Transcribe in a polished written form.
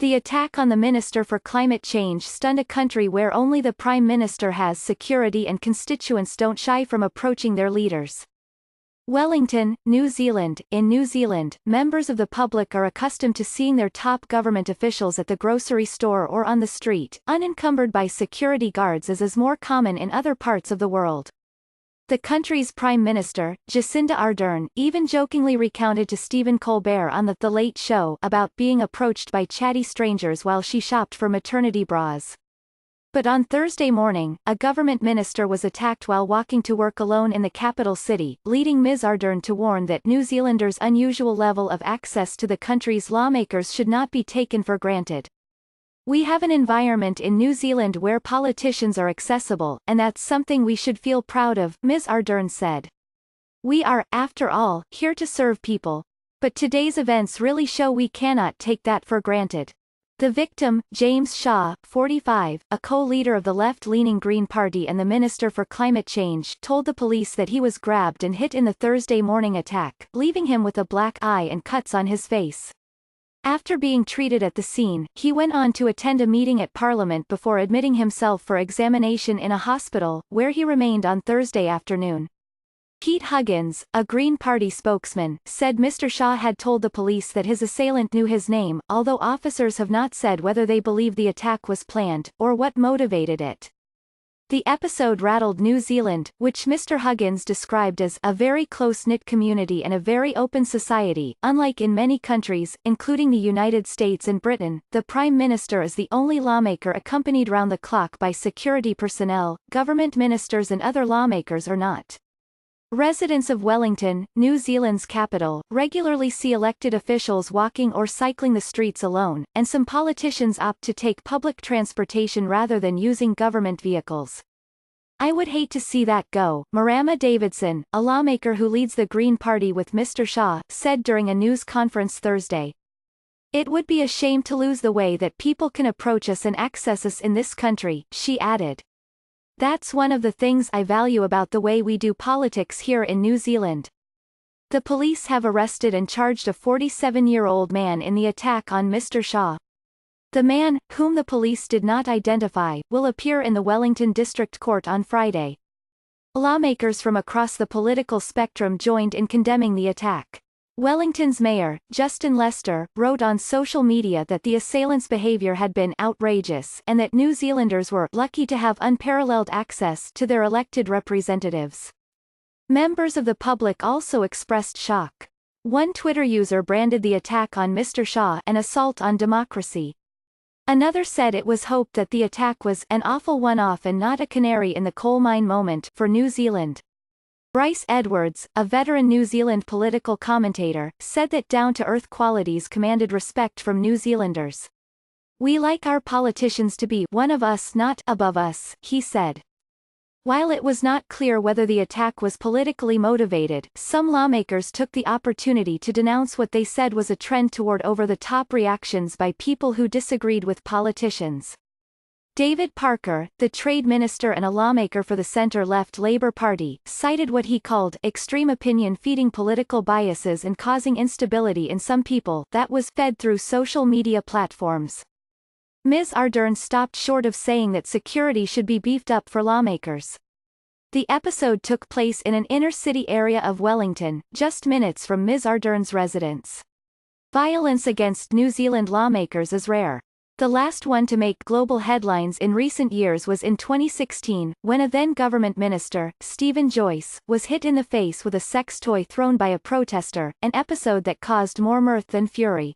The attack on the Minister for Climate Change stunned a country where only the Prime Minister has security and constituents don't shy from approaching their leaders. Wellington, New Zealand. In New Zealand, members of the public are accustomed to seeing their top government officials at the grocery store or on the street, unencumbered by security guards, as is more common in other parts of the world. The country's Prime Minister, Jacinda Ardern, even jokingly recounted to Stephen Colbert on The Late Show about being approached by chatty strangers while she shopped for maternity bras. But on Thursday morning, a government minister was attacked while walking to work alone in the capital city, leading Ms. Ardern to warn that New Zealanders' unusual level of access to the country's lawmakers should not be taken for granted. "We have an environment in New Zealand where politicians are accessible, and that's something we should feel proud of," Ms. Ardern said. "We are, after all, here to serve people. But today's events really show we cannot take that for granted." The victim, James Shaw, 45, a co-leader of the left-leaning Green Party and the Minister for Climate Change, told the police that he was grabbed and hit in the Thursday morning attack, leaving him with a black eye and cuts on his face. After being treated at the scene, he went on to attend a meeting at Parliament before admitting himself for examination in a hospital, where he remained on Thursday afternoon. Pete Huggins, a Green Party spokesman, said Mr. Shaw had told the police that his assailant knew his name, although officers have not said whether they believe the attack was planned, or what motivated it. The episode rattled New Zealand, which Mr. Huggins described as a very close-knit community and a very open society. Unlike in many countries, including the United States and Britain, the Prime Minister is the only lawmaker accompanied round the clock by security personnel. Government ministers and other lawmakers are not. Residents of Wellington, New Zealand's capital, regularly see elected officials walking or cycling the streets alone, and some politicians opt to take public transportation rather than using government vehicles. "I would hate to see that go," Marama Davidson, a lawmaker who leads the Green Party with Mr. Shaw, said during a news conference Thursday. "It would be a shame to lose the way that people can approach us and access us in this country," she added. "That's one of the things I value about the way we do politics here in New Zealand." The police have arrested and charged a 47-year-old man in the attack on Mr. Shaw. The man, whom the police did not identify, will appear in the Wellington District Court on Friday. Lawmakers from across the political spectrum joined in condemning the attack. Wellington's mayor, Justin Lester, wrote on social media that the assailant's behavior had been outrageous and that New Zealanders were lucky to have unparalleled access to their elected representatives. Members of the public also expressed shock. One Twitter user branded the attack on Mr. Shaw an assault on democracy. Another said it was hoped that the attack was an awful one-off and not a canary in the coal mine moment for New Zealand. Bryce Edwards, a veteran New Zealand political commentator, said that down-to-earth qualities commanded respect from New Zealanders. "We like our politicians to be one of us, not above us," he said. While it was not clear whether the attack was politically motivated, some lawmakers took the opportunity to denounce what they said was a trend toward over-the-top reactions by people who disagreed with politicians. David Parker, the trade minister and a lawmaker for the centre-left Labour Party, cited what he called extreme opinion feeding political biases and causing instability in some people that was fed through social media platforms. Ms. Ardern stopped short of saying that security should be beefed up for lawmakers. The episode took place in an inner-city area of Wellington, just minutes from Ms. Ardern's residence. Violence against New Zealand lawmakers is rare. The last one to make global headlines in recent years was in 2016, when a then-government minister, Stephen Joyce, was hit in the face with a sex toy thrown by a protester, an episode that caused more mirth than fury.